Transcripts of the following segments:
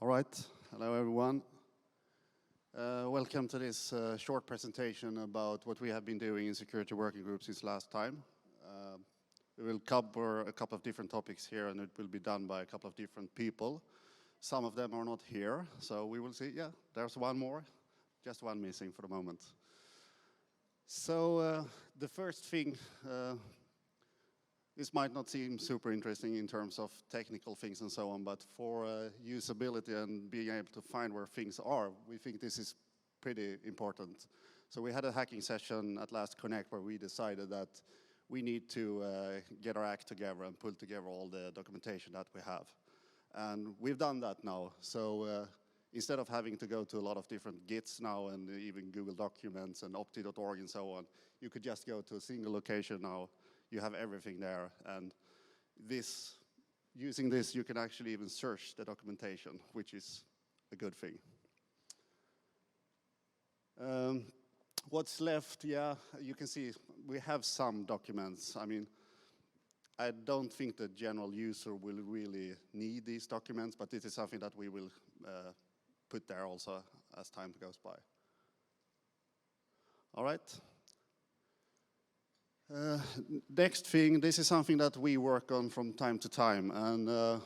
All right, hello everyone. Welcome to this short presentation about what we have been doing in security working groups since last time. We will cover a couple of different topics here, and it will be done by a couple of different people. Some of them are not here, so we will see. Yeah, there's one more, just one missing for the moment. So the first thing, this might not seem super interesting in terms of technical things and so on, but for usability and being able to find where things are, we think this is pretty important. So we had a hacking session at Last Connect where we decided that we need to get our act together and pull together all the documentation that we have. And we've done that now. So instead of having to go to a lot of different Gits now and even Google Documents and opti.org and so on, you could just go to a single location now. You have everything there, and using this, you can actually even search the documentation, which is a good thing. What's left? Yeah, you can see we have some documents. I mean, I don't think the general user will really need these documents, but this is something that we will put there also as time goes by. All right. Next thing, this is something that we work on from time to time, and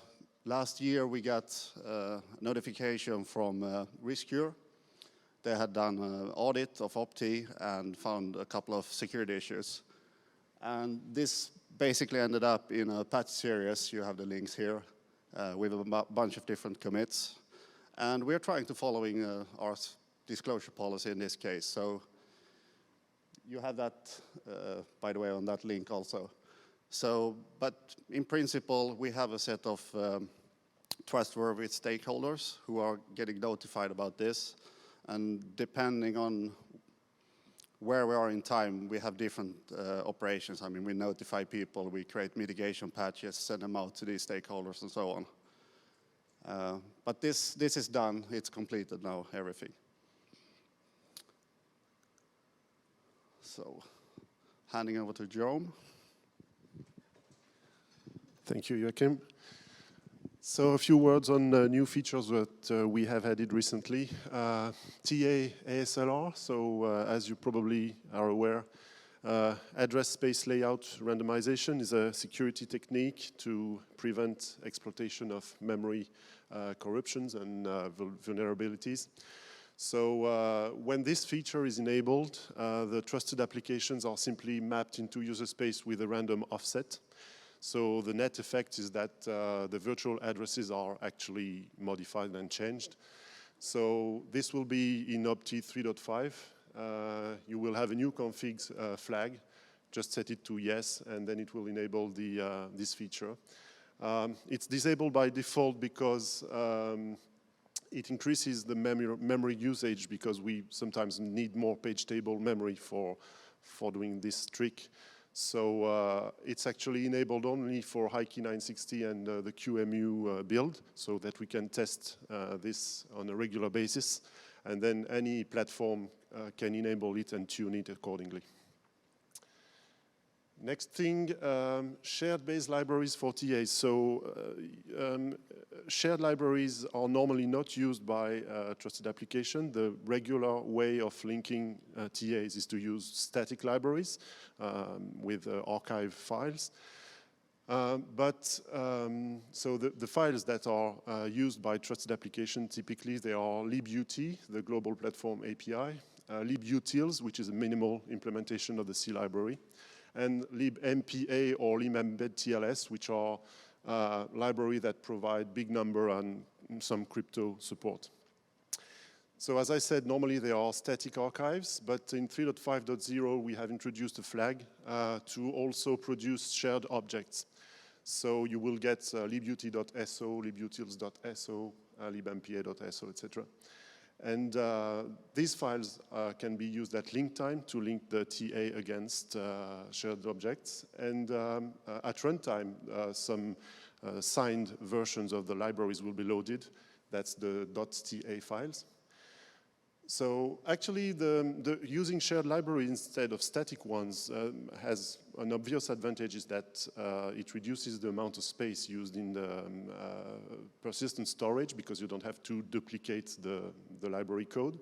last year we got a notification from Riskure. They had done an audit of Opti and found a couple of security issues. And this basically ended up in a patch series. You have the links here with a bunch of different commits. And we're trying to following our disclosure policy in this case. So you have that, by the way, on that link also. So, but in principle, we have a set of trustworthy stakeholders who are getting notified about this. And depending on where we are in time, we have different operations. I mean, we notify people, we create mitigation patches, send them out to these stakeholders and so on. But this is done, it's completed now, everything. So, handing over to Jerome. Thank you, Joakim. So a few words on new features that we have added recently. TA ASLR, so as you probably are aware, address space layout randomization is a security technique to prevent exploitation of memory corruptions and vulnerabilities. So when this feature is enabled, the trusted applications are simply mapped into user space with a random offset. So the net effect is that the virtual addresses are actually modified and changed. So this will be in Opti 3.5. You will have a new config flag. Just set it to yes, and then it will enable this feature. It's disabled by default because it increases the memory usage because we sometimes need more page table memory for doing this trick. So it's actually enabled only for HiKey 960 and the QEMU build, so that we can test this on a regular basis. And then any platform can enable it and tune it accordingly. Next thing, shared base libraries for TAs. So shared libraries are normally not used by trusted application. The regular way of linking TAs is to use static libraries with archive files. So the files that are used by trusted application, typically they are libUT, the global platform API, libutils, which is a minimal implementation of the C library, and libmpa or libembedTLS, which are library that provide big number and some crypto support. So as I said, normally they are static archives, but in 3.5.0 we have introduced a flag to also produce shared objects. So you will get libut.so, libutils.so, libmpa.so, etc. And these files can be used at link time to link the TA against shared objects. And at runtime, some signed versions of the libraries will be loaded. That's the .ta files. So actually, using shared libraries instead of static ones has an obvious advantage is that it reduces the amount of space used in the persistent storage because you don't have to duplicate the library code.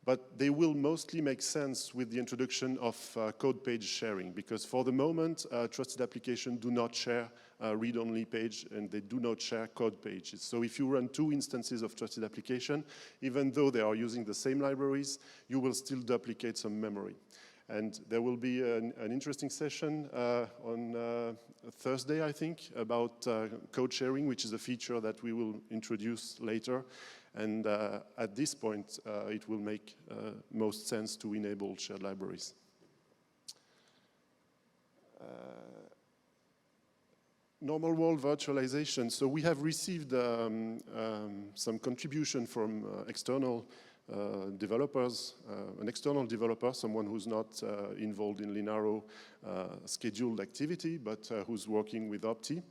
But they will mostly make sense with the introduction of code page sharing, because for the moment, trusted applications do not share read-only page and they do not share code pages. So if you run two instances of trusted application, even though they are using the same libraries, you will still duplicate some memory. And there will be an interesting session on Thursday, I think, about code sharing, which is a feature that we will introduce later. And at this point, it will make most sense to enable shared libraries. Normal world virtualization. So we have received some contribution from external developers, an external developer, someone who's not involved in Linaro scheduled activity, but who's working with Opti.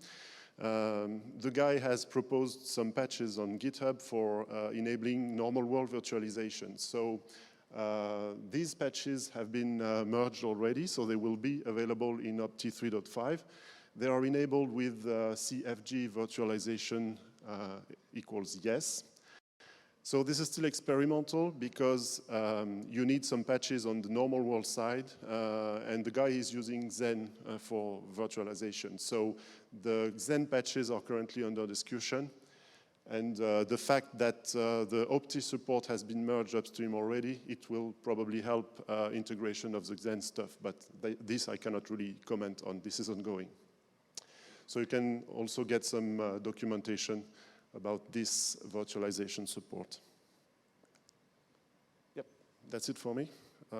The guy has proposed some patches on GitHub for enabling normal world virtualization. So these patches have been merged already, so they will be available in Opti 3.5. They are enabled with CFG virtualization equals yes. So this is still experimental because you need some patches on the normal world side, and the guy is using Zen for virtualization. So the Zen patches are currently under discussion, and the fact that the Opti support has been merged upstream already, it will probably help integration of the Zen stuff, but this I cannot really comment on. This is ongoing. So you can also get some documentation about this virtualization support. Yep, that's it for me. I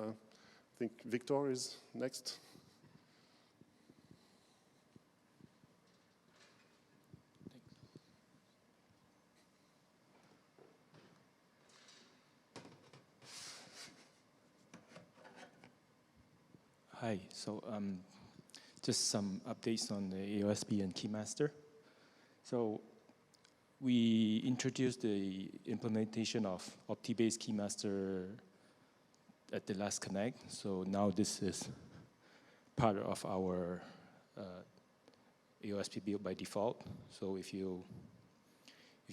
think Victor is next. Hi, so just some updates on the AOSP and Keymaster. So we introduced the implementation of Opti-based Keymaster at the last Connect. So now this is part of our AOSP build by default. So if you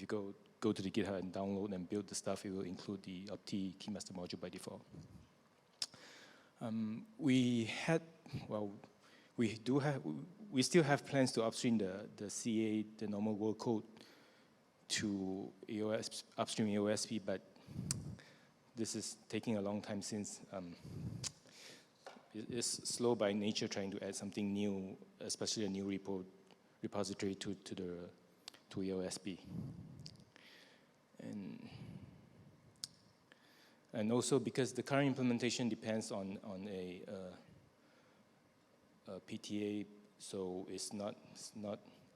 go to the GitHub and download and build the stuff, it will include the Opti Keymaster module by default. We still have plans to upstream the CA, the normal world code, to upstream AOSP, but this is taking a long time since it's slow by nature trying to add something new, especially a new repository to AOSP. And also because the current implementation depends on a PTA, so it's not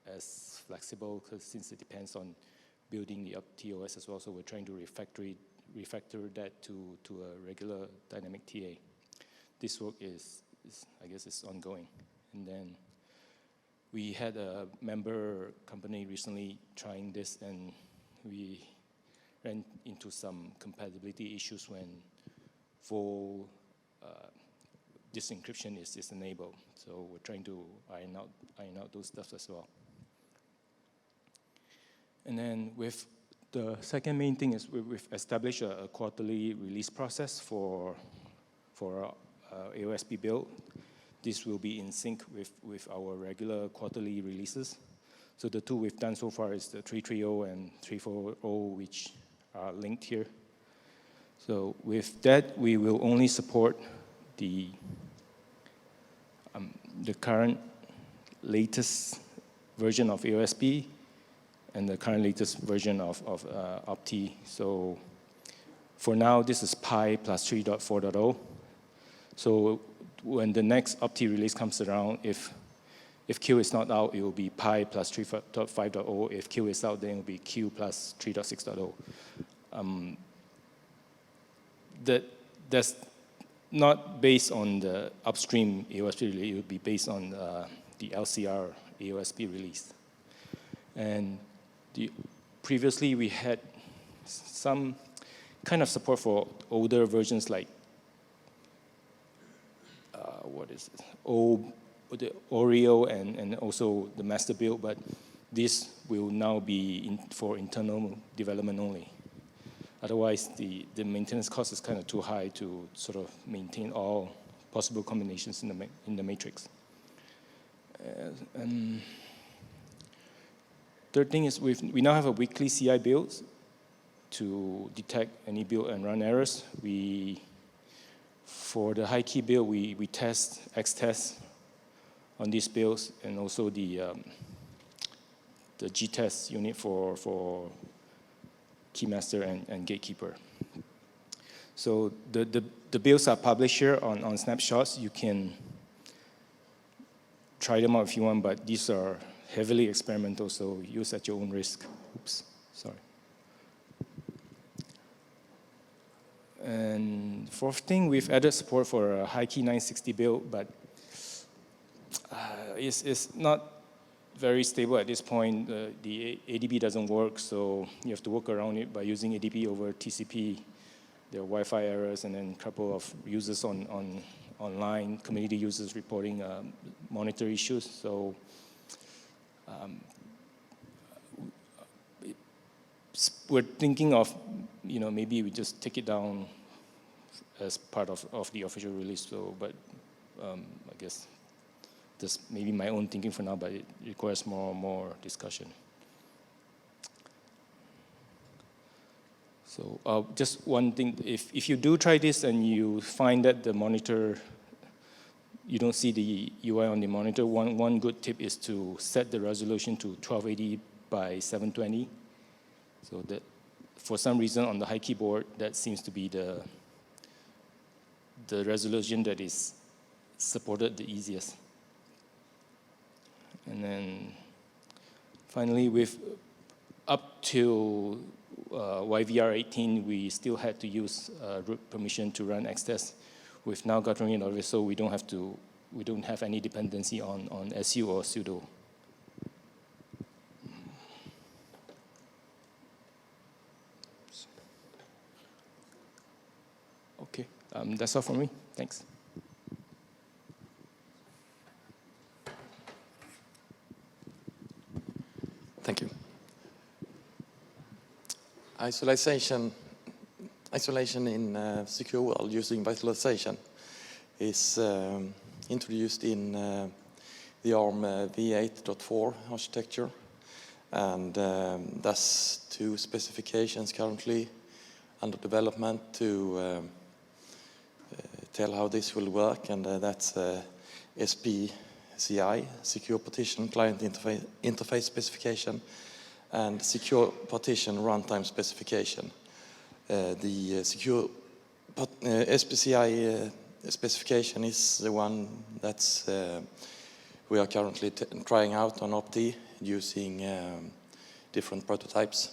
as flexible since it depends on building the UpTOS as well. So we're trying to refactor that to a regular dynamic TA. This work is I guess, is ongoing. And then we had a member company recently trying this, and we ran into some compatibility issues when full disencryption is enabled. So we're trying to iron out those stuff as well. And then with the second main thing is we've established a quarterly release process for AOSP build. This will be in sync with our regular quarterly releases. So the two we've done so far is the 3.3.0 and 3.4.0, which are linked here. So with that, we will only support the current latest version of AOSP and the current latest version of Opti. So for now, this is Pi plus 3.4.0. So when the next Opti release comes around, if Q is not out, it will be Pi plus 3.5.0. If Q is out, then it will be Q plus 3.6.0. That's not based on the upstream AOSP release. It would be based on the LCR AOSP release. And previously we had some kind of support for older versions like what is it? The Oreo and also the master build, but this will now be for internal development only. Otherwise, the maintenance cost is kind of too high to sort of maintain all possible combinations in the matrix. And third thing is we now have a weekly CI build to detect any build and run errors. For the high key build, we test X-test on these builds, and also the G-test unit for keymaster and gatekeeper. So the builds are published here on snapshots. You can try them out if you want, but these are heavily experimental, so use at your own risk. Oops, sorry. And fourth thing, we've added support for a high key 960 build, but it's not very stable at this point. The ADB doesn't work, so you have to work around it by using ADB over TCP. There are Wi-Fi errors, and then a couple of users online, community users reporting monitor issues. So we're thinking of, maybe we just take it down as part of the official release. So, but I guess that's maybe my own thinking for now, but it requires more discussion. So just one thing, if you do try this and you find that the monitor, you don't see the UI on the monitor, one good tip is to set the resolution to 1280 by 720. So that for some reason on the high keyboard, that seems to be the resolution that is supported the easiest. And then finally, with up to YVR 18, we still had to use root permission to run X-test. We've now gotten rid of it, so we don't have any dependency on SU or sudo. Okay, that's all from me. Thanks. Thank you. Isolation in secure world using virtualization is introduced in the ARM v8.4 architecture, and that's two specifications currently under development to tell how this will work, and that's SPCI, Secure Partition Client Interface Specification, and Secure Partition Runtime Specification. The Secure SPCI specification is the one that's we are currently trying out on Opti using different prototypes.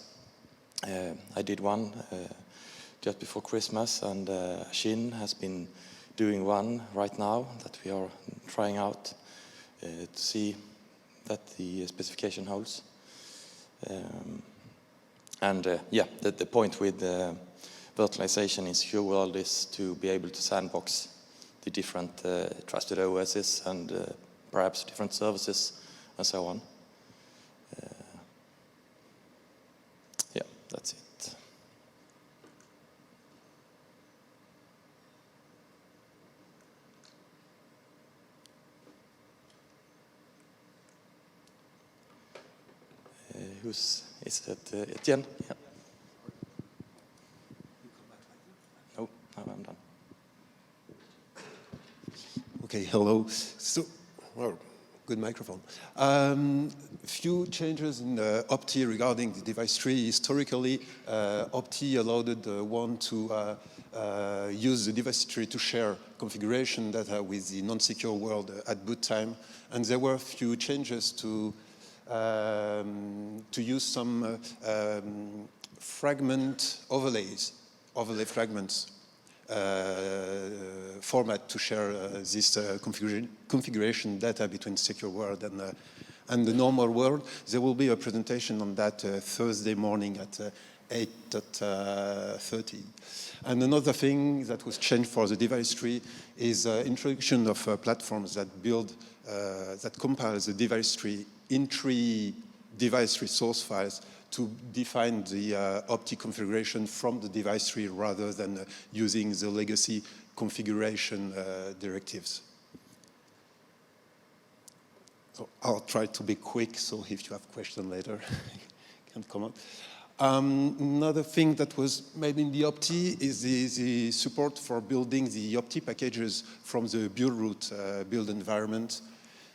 I did one just before Christmas, and Shin has been doing one right now that we are trying out to see that the specification holds. The point with virtualization in secure world is to be able to sandbox the different trusted OSs and perhaps different services and so on. That's it. Is it Etienne? Yeah. No, I'm done. Okay, hello. So, well, good microphone. Few changes in Opti regarding the device tree. Historically, Opti allowed one to use the device tree to share configuration data with the non-secure world at boot time, and there were a few changes to use some fragment overlay fragments format to share this configuration data between secure world and the normal world. There will be a presentation on that Thursday morning at 8.13. And another thing that was changed for the device tree is introduction of platforms that build, that compile the device tree in 3 device tree source files to define the OPTI configuration from the device tree rather than using the legacy configuration directives. So I'll try to be quick, so if you have questions later, you can come up. Another thing that was made in the OPTI is the support for building the OPTI packages from the Buildroot build environment.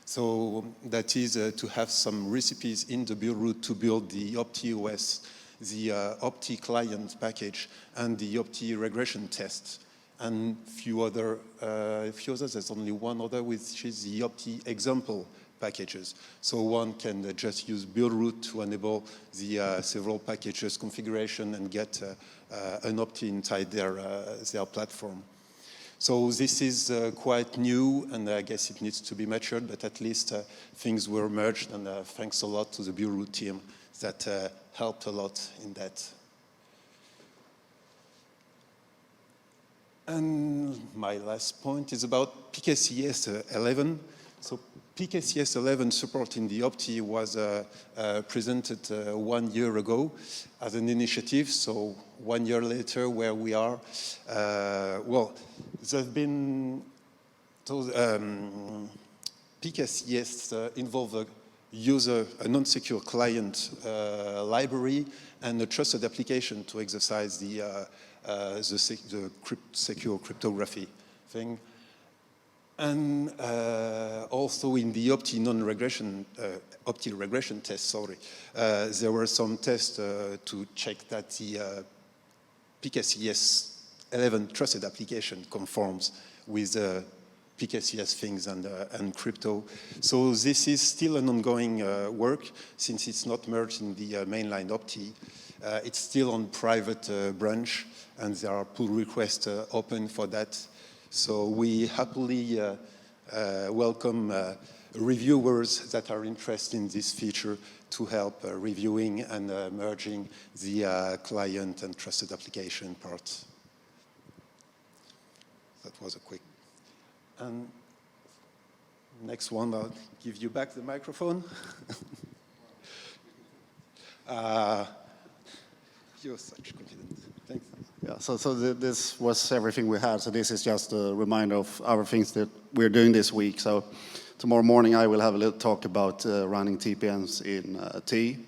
So that is to have some recipes in the Buildroot to build the OPTI OS, the OPTI client package, and the OPTI regression test. And few others, there's only one other, which is the OPTI example packages. So one can just use Buildroot to enable the several packages configuration and get an OPTI inside their platform. So this is quite new, and I guess it needs to be matured, but at least things were merged, and thanks a lot to the Buildroot team that helped a lot in that. And my last point is about PKCS 11. So PKCS 11 support in the OPTI was presented 1 year ago as an initiative. So 1 year later, where we are, well, there's been PKCS involve a user, a non-secure client library, and a trusted application to exercise the secure cryptography thing. And also in the OPTI non-regression, OPTI regression test, sorry, there were some tests to check that the PKCS 11 trusted application conforms with PKCS things and crypto. So this is still an ongoing work, since it's not merged in the mainline OPTI. It's still on private branch, and there are pull requests open for that. So we happily welcome reviewers that are interested in this feature to help reviewing and merging the client and trusted application parts. That was a quick. And next one, I'll give you back the microphone. You're such confident. Thanks. Yeah, so this was everything we had. So this is just a reminder of our things that we're doing this week. So tomorrow morning I will have a little talk about running TPMs in T.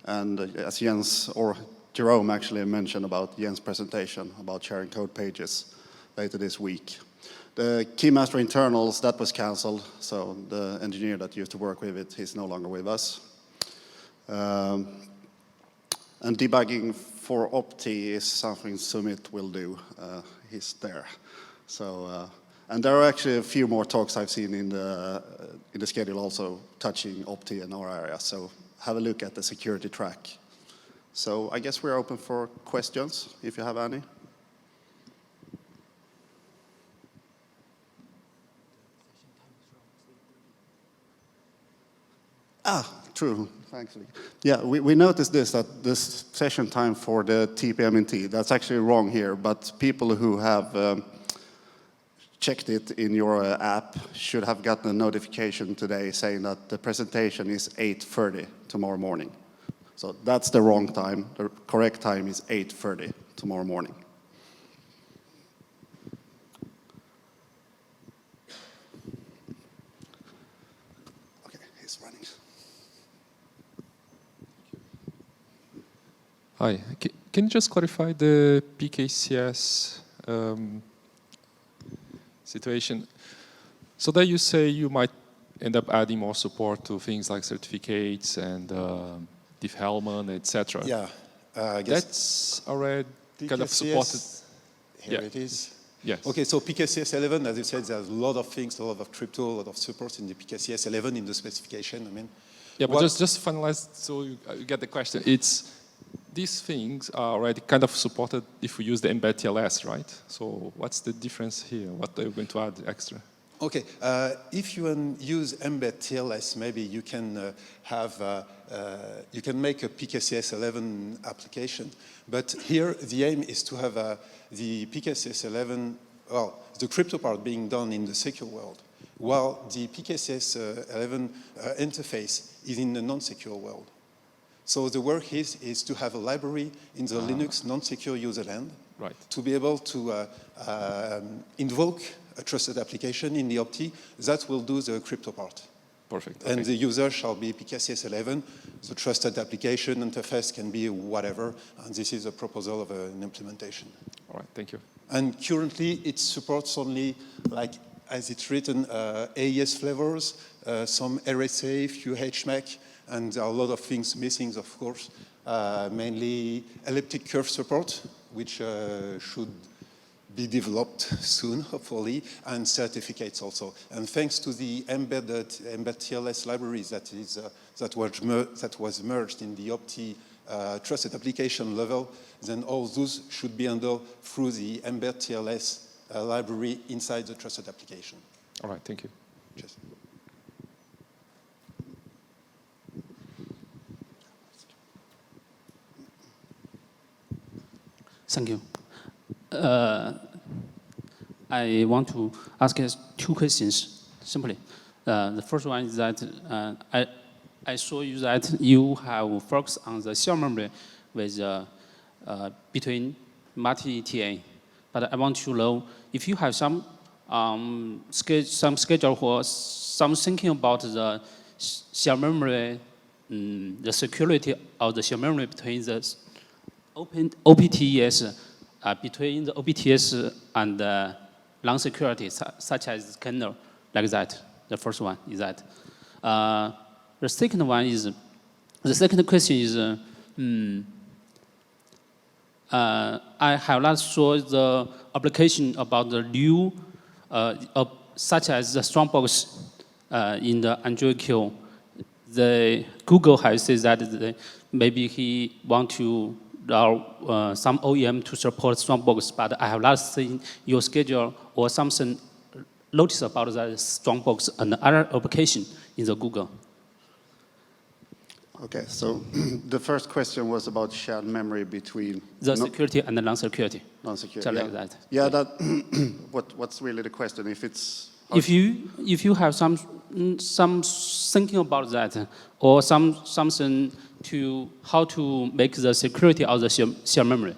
And as Jens, or Jerome actually mentioned about Jens' presentation about sharing code pages later this week. The Keymaster internals, that was canceled. So the engineer that used to work with it, he's no longer with us. And debugging for OPTI is something Sumit will do. He's there. So, and there are actually a few more talks I've seen in the schedule also touching OPTI in our area. So have a look at the security track. So I guess we're open for questions, if you have any. True, thanks. Yeah, we noticed this, that this session time for the TPM in T, that's actually wrong here, but people who have checked it in your app should have gotten a notification today saying that the presentation is 8:30 tomorrow morning. So that's the wrong time. The correct time is 8:30 tomorrow morning. Hi, can you just clarify the PKCS situation? So that you say you might end up adding more support to things like certificates and diff Hellman, etc. Yeah, I guess that's already PKCS, kind of supported. Here Yeah. it is. Yes. Okay, so PKCS 11, as you said, there's a lot of things, a lot of crypto, a lot of support in the PKCS 11 in the specification. I mean, Yeah, but just to finalize, so you get the question. It's these things are already kind of supported if we use the embed TLS, right? So what's the difference here? What are you going to add extra? Okay, if you use embed TLS, maybe you can you can make a PKCS 11 application. But here the aim is to have the PKCS 11, well, the crypto part being done in the secure world, while the PKCS 11 interface is in the non-secure world. So the work is to have a library in the Linux non-secure user land, Right. to be able to invoke a trusted application in the OPT that will do the crypto part. Perfect. And Okay. the user shall be PKCS 11. The trusted application interface can be whatever. And this is a proposal of an implementation. All right. Thank you. And currently, it supports only, like, as it's written, AES flavors, some RSA, few HMAC, and there are a lot of things missing, of course. Mainly elliptic curve support, which should be developed soon, hopefully, and certificates also. And thanks to the embedded TLS libraries that was merged in the OPT trusted application level, then all those should be handled through the embed TLS library inside the trusted application. All right. Thank you. Cheers. Thank you. I want to ask you 2 questions, simply. The first one is that I saw you that you have focused on the shell memory with between multi-TA. But I want to know if you have some schedule or some thinking about the shell memory, the security of the shell memory between the OPTES, between the OPTS and non-security, such as kernel, like that. The first one is that. The second one is, the second question is, I have not saw the application about the new, such as the Strongbox in the Android Q. The Google has said that maybe he want to some OEM to support Strongbox, but I have not seen your schedule or something notice about that Strongbox and other application in the Google. Okay, so the first question was about shared memory between The security and the non-security. non-secure. So Yeah, like that. yeah. That what's really the question? If it's If you have some thinking about that or something to how to make the security of the share memory.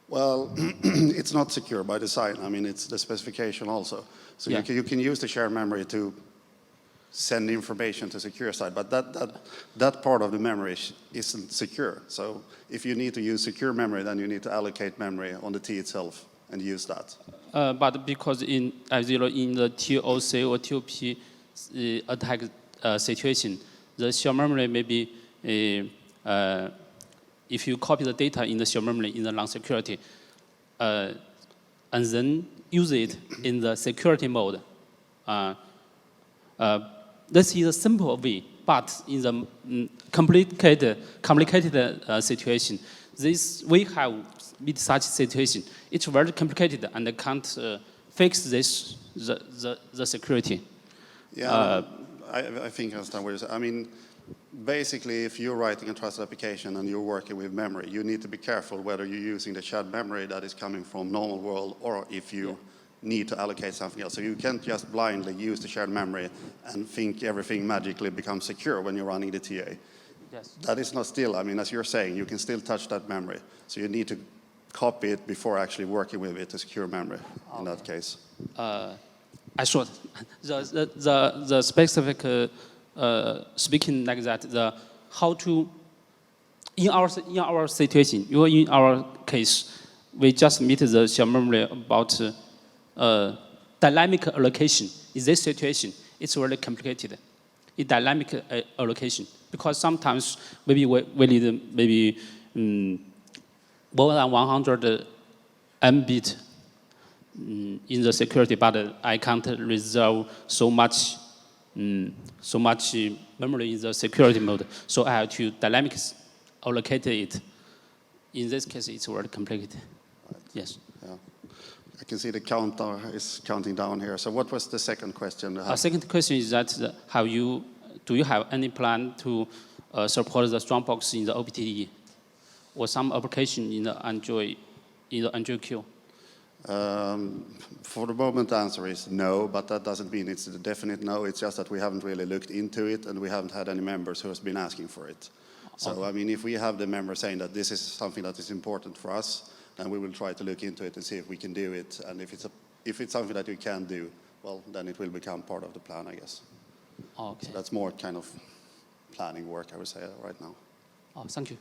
Well, it's not secure by design. I mean, it's the specification also. So Yeah. you can use the shared memory to send information to secure side, but that part of the memory isn't secure. So if you need to use secure memory, then you need to allocate memory on the T itself and use that. But because in the TOC or TOP attack situation, the share memory may be if you copy the data in the share memory in the non-security, and then use it in the security mode. This is a simple way, but in the complicated situation, we have with such situation. It's very complicated and can't fix this the security. Yeah, I think I understand what you're saying. I mean, basically, if you're writing a trusted application and you're working with memory, you need to be careful whether you're using the shared memory that is coming from normal world or if you need to allocate something else. So you can't just blindly use the shared memory and think everything magically becomes secure when you're running the TA. Yes. That is not still, I mean, as you're saying, you can still touch that memory. So you need to copy it before actually working with it to secure memory in that case. I thought the specific speaking like that, the how to in our situation, in our case, we just meet the share memory about dynamic allocation. In this situation, it's really complicated. In dynamic allocation, because sometimes maybe we need maybe more than 100 mbit in the security, but I can't reserve so much memory in the security mode. So I have to dynamic allocate it. In this case, it's very complicated. Yes. Yeah. I can see the counter is counting down here. So what was the second question? Second question is that do you have any plan to support the Strongbox in the OPTE or some application in the Android Q? For the moment, the answer is no, but that doesn't mean it's a definite no. It's just that we haven't really looked into it, and we haven't had any members who has been asking for it. So, okay. I mean, if we have the members saying that this is something that is important for us, then we will try to look into it and see if we can do it. And if it's something that we can do, well, then it will become part of the plan, I guess. Okay. So that's more kind of planning work, I would say, right now. Oh, thank you.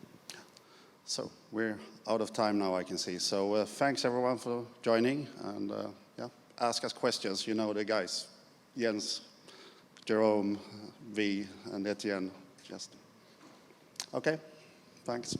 So we're out of time now, I can see. So thanks everyone for joining, and yeah, ask us questions. You know the guys, Jens, Jerome, V, and Etienne. Just okay. Thanks.